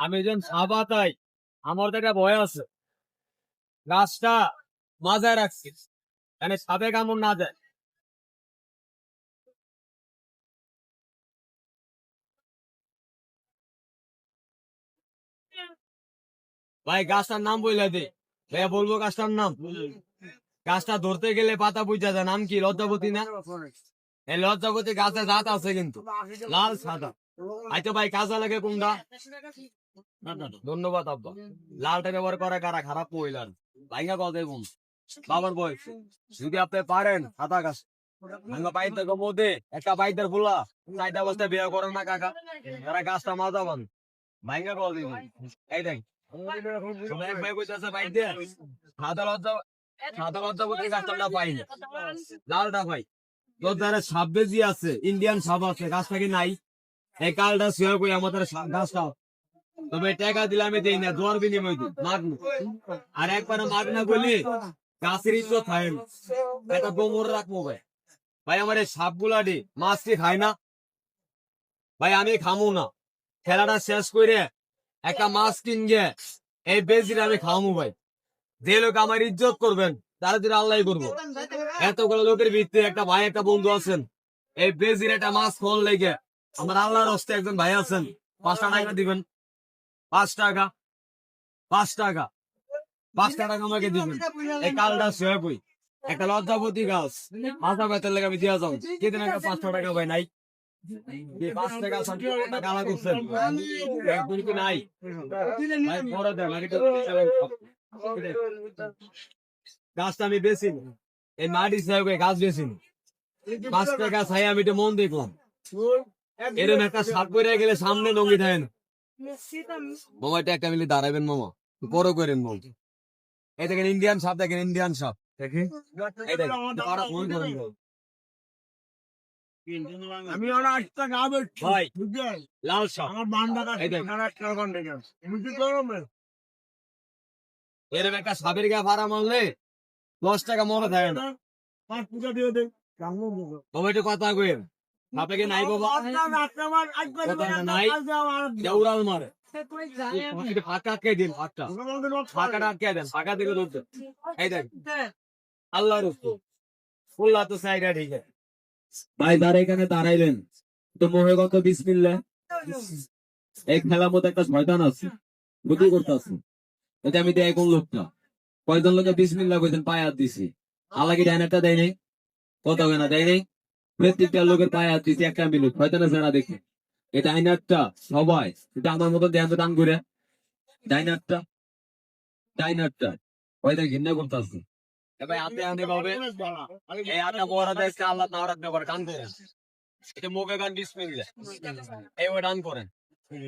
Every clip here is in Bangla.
আমি যেন সাবা তাই আমার তো একটা ভয় আছে, গাছটা মাজায় রাখছি মানে সাপে কামড় না যায়। ভাই গাছটার নাম বইলা দে, ভাইয়া বলবো গাছটার নাম। গাছটা ধরতে গেলে পাতা বুঝা যায়, নাম কি? লজ্জাপতি না? এই লজ্জাপতি গাছের জাত আছে কিন্তু, লাল সাদা। আচ্ছা ভাই কাজে লাগে কোনটা? ধন্যবাদ আব্বা। লালটা ব্যবহার করে কারা? খারাপ মহিলার ভাইঙ্গা কথা এবং বাবার বয়স যদি আপনি পারেন সাদা গাছ ভাঙ্গা পাইতে মধ্যে একটা বাইদের ফুলা চারটা বস্তা বিয়ে করেন না কাকা, তারা গাছটা মাজা পান ভাইঙ্গা কথা দিব। এই দেখ এক ভাই কইতাছে বাইক দিয়ে সাদা লজ্জা, সাদা লজ্জাপতি গাছটা পাই না, লালটা ভাই। তোর দ্বারা সাপ বেজি আছে, ইন্ডিয়ান সাপ আছে, গাছটা কি নাই? এই কালটা শুয়ে কই আমাদের গাছটা, তবে টাকা দিলে আমি দিই না, দোয়ার বিনিময় দিই মাগনা। আর একবার মাগনা বলি গাছের ইজ্জত খায় না, একটা গোমর রাখবো ভাই। ভাই আমার এই সাপ গুলাডি মাছ কি খায় না ভাই? আমি খামু না, খেলাটা শেষ করে একটা মাছ কিনগে এই বেজির আমি খামু ভাই। যে লোক আমার ইজ্জত করবেন তারা যদি আল্লাহ করবো। এতগুলো লোকের ভিত্তি একটা ভাই একটা বন্ধু আছেন, এই বেজির একটা মাছ ফল লেগে আমার আল্লাহর হস্তে একজন ভাই আছেন, 5 টাকা দিবেন। 5 টাকা, 5 টাকা, 5 টাকা আমাকে দিবেন। এই কালটা শুয়ে বই একটা লজ্জাপতি গাছ মাথা ব্যথার লেগে আমি দিয়া যাও, কেদিন একটা 500 টাকা ভাই নাই? 5 টাকা গালা করছেন একদিন কি নাই ভাই? পরে দেন আগে তো গাছটা আমি বেশি এই মাটি সাহেব গাছ বেশি 5 টাকা চাই। আমি তো মন দেখলাম এরকম একটা সাপ করে গেলে সামনে লঙ্গি থাকে না। মামাটা একটা মিলে দাঁড়াবেন মামা, বড় করেন মামা। এই দেখেন ইন্ডিয়ান সাপ, দেখেন ইন্ডিয়ান সাপ, দেখেন এই দেখেন ফোন করেন আমি ওরা 8 টাকা ভাই বুঝছেন লাল সাপ। আমার বান্দা এই দেখ বুঝতে পারবেন এরকম একটা সাপের গায়ে ভাড়া মারলে 10 টাকা মনে থাকে না। 5 টাকা দিয়ে দেন বাবা একটু কথা কইেন, সাপে কি নাই বাবা? কথা নাই, দেউরাল মারে। একটু ফাঁকা আটকে দিন, ফাঁকাটা আটকে দেন, ফাঁকা দিকে ধরতে। এই দেখ আল্লাহর রসুল ফুল্লা তো সাইডা ঠিক আছে ভাই। দাঁড়া এখানে দাঁড়াইলেন তো মোহে কত বিসমিল্লাহ। এই খেলার মধ্যে একটা শয়তান আছে, বুদ্ধি করতে আছে। এটা আমি দেয় কোন লোকটা কয়জন লোকে বিসমিল্লাহ কইছেন পায়ে হাত দিছি, আল্লাহ কি ডাইনারটা দেয় নাই? কত কেনা দেয় নাই? প্রত্যেকটা লোকের পায়ে হাত দিছি একটা মিনিট শয়তানের যারা দেখে। এই ডাইনারটা সবাই এটা আমার মতো দেন তো দান করে ডাইনারটা, ডাইনারটা কয়টা ঘৃণা করতে আছে ভাই। হাতে আনতে পাবে এই আটা বড় দেশে আল্লাহ না রাখতে পারে কান করে এটা মুখে গান বিসমিল্লাহ এই ওই ডান করেন।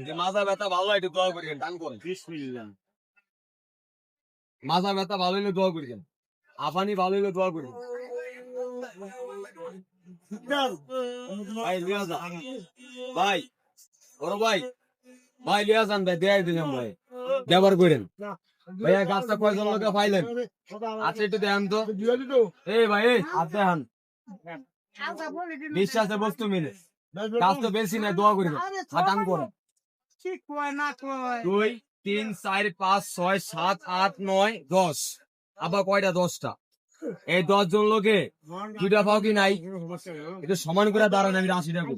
যে মাজা ব্যথা ভালো একটু দোয়া করিয়েন, ডান করেন বিসমিল্লাহ। মাজা ব্যথা ভালো হলে দোয়া করিয়েন, আফানি ভালো হলে দোয়া করিয়েন। ভাই লিয়া যান ভাই, বড় ভাই, ভাই লিয়া যান ভাই, দেয়াই দিলাম ভাই, ব্যবহার করেন। ভাইয়া গাছটা কয়জন লোকে পাইলেন? আচ্ছা একটু দেখান তো এই ভাই, এই হাত দেখান। বিশ্বাসে বস্তু মিলে গাছ তো বেশি নাই, দোয়া করি হাতান করেন। 2 3 4 5 6 7 8 9 10 আবার কয়টা? 10টা। এই 10 জন লোকে 2টা পাও কি নাই? একটু সমান করে দাঁড়ান, আমি 80 টাকা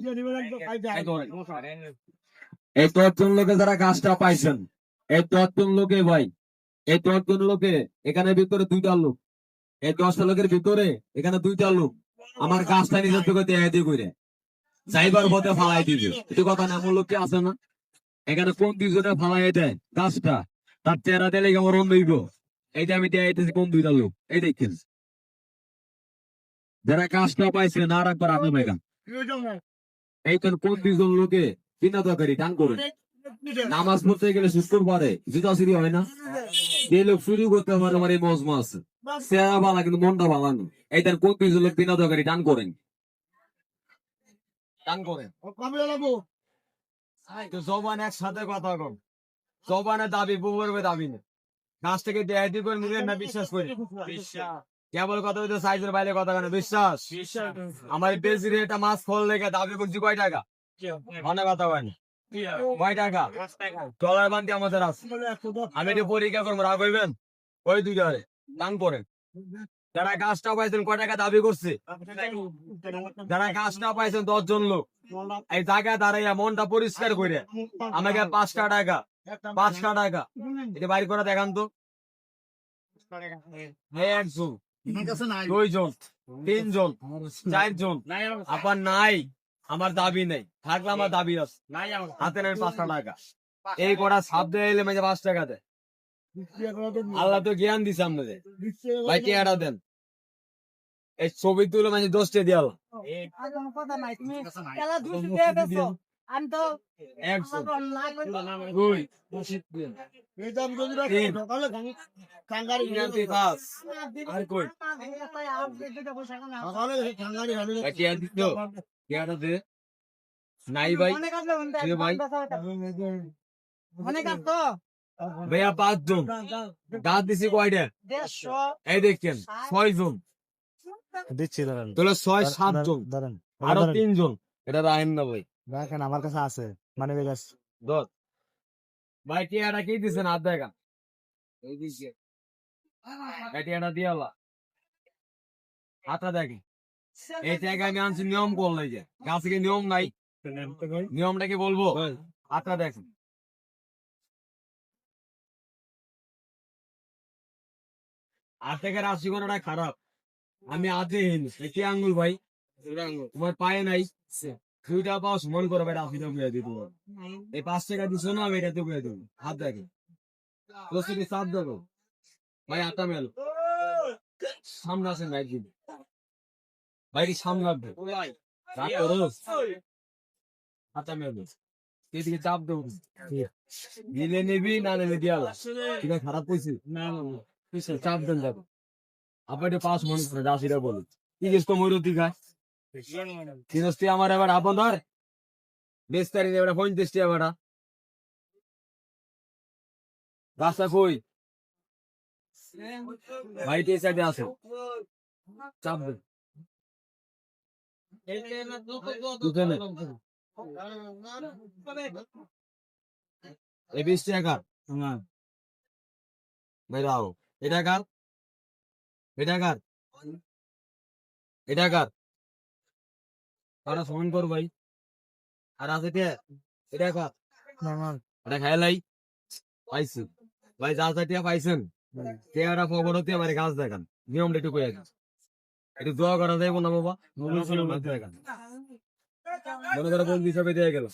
এই 10 জন লোকে যারা গাছটা পাইছেন, এই 10 জন লোকে ভাই, এই 10 জন লোকে এখানে ভিতরে 2টা লোক, এই 10টা লোকের ভিতরে এখানে 2টা লোক আমার গাছটা নিজের থেকে দেয় দিয়ে করে যাইবার পথে ফালাই দিবে। একটু কথা না, এমন লোক কি আছে না? এখানে কোন 2জনে ফালাই দেয় গাছটা, তার চেহারা দিলে আমার অন্য হইব। এইটা আমি দেয়াইতেছি কোন 2টা লোক, এই দেখেন যারা গাছটা পাইছে না রাখবার আপনি মেগান। এই কোন 2জন লোকে বিনা দরকারি দান করে নামাজ পড়তে গেলে সুস্থর পারে জুতা চুরি হয় না? যে লোক চুরি করতে পারে আমার এই মজমা আছে, চেহারা ভালো কিন্তু মনটা ভালো না। এইটার কোন 2জন লোক বিনা দরকারি দান করেন, দান করেন। জবান একসাথে কথা কম, জবানে দাবি বুবের দাবি না। গাছ থেকে দেয় দিয়ে করে নিলেন না বিশ্বাস করে? বিশ্বাস কেবল কথা হইতে সাইজের বাইরে কথা কেন বিশ্বাস আমার বেশি রেট মাছ ফল লেগে দাবি করছি কয় টাকা অনেক কথা হয় কয় টাকা ডলার বান্তি আমাদের আছে আমি একটু পরীক্ষা করবো রাগ হইবেন ওই দুই টাকা দান করেন যারা গাছটা পাইছেন কয় টাকা দাবি করছে যারা গাছটা পাইছেন 10 জন লোক এই জায়গায় দাঁড়াইয়া মনটা পরিষ্কার করে আমাকে 5টা টাকা এটা বাইর করে দেখান তো একজন 2 জন 3 জন 4 জন আবার নাই আমার দাবি নেই থাকলে আমার দাবি আছে হাতে নেন 5টা টাকা এই কটা সাপ দিয়ে এলে মাঝে 5 টাকা দেয় আল্লাহ তো জ্ঞান দিছে আপনাদের ভাই কে আড়া দেন এই ছবি তুলে মানে 10টা দিয়াল একশো দুই এই দাম যদি রাখো, তিন। সকালে খাঙ্গারি তিন, পাঁচ। আর কই? সকালে খাঙ্গারি হবে। ভাই কে দিত কে আড়া দে নাই ভাই এ ভাই ভাইয়া 5 জন গাছ দিছি কয়টা এই দেখছেন 6 জন দিচ্ছি দাঁড়ান তাহলে 6-7 জন দাঁড়ান আরো 3 জন এটা রাহেন না ভাই দেখেন আমার কাছে আছে মানে বেগাস দশ ভাই কে এটা কি দিছেন হাত দেখা এই দিছে এটি এটা দিয়ালা হাতটা দেখে এই জায়গা আমি আনছি নিয়ম করলে যে গাছে কি নিয়ম নাই নিয়মটা কি বলবো হাতটা দেখেন আর থেকে রাশি করাটা খারাপ আমি আজে এটি আঙ্গুল ভাই তোমার পায়ে নাই 2টা পাও সমান করে ভাই রাশিটা বুঝে দিই তোমার এই 5 টাকা দিছো না আমি এটাতে বুঝে দেবো হাত দেখে প্রস্তুতি সাপ দেবো ভাই আটা মেল সামনে আসেন ভাই দিন ভাই সামনে আসবে রাগ করো আটা মেল এদিকে চাপ দেবো দিলে নিবি না নিলে দিয়ালা ঠিক আছে খারাপ কইছি না চাপ দেন যাবো আপনার এটা 5 মন করে রাশিটা বলুন কি গেছ তো ময়ূরতি খায় তিনস্তি আমার এবার আপন ধর 20 তারিখ এবার 35 টি এবার রাস্তা কই ভাই তে সাইডে আছে চাপ দে দুজনে এই 20 টাকা ভাই দাও এটা কার ফোন কর ভাই আর আছে এটা কার এটা খাইলাই পাইছি ভাই যা চাইতে পাইছেন তেয়ারা খবরতে আমার গাছ দেখান নিয়মটা একটু কয়ে একটু দোয়া করা যাইব না বাবা মনে করে বন্ধু হিসাবে দিয়ে গেল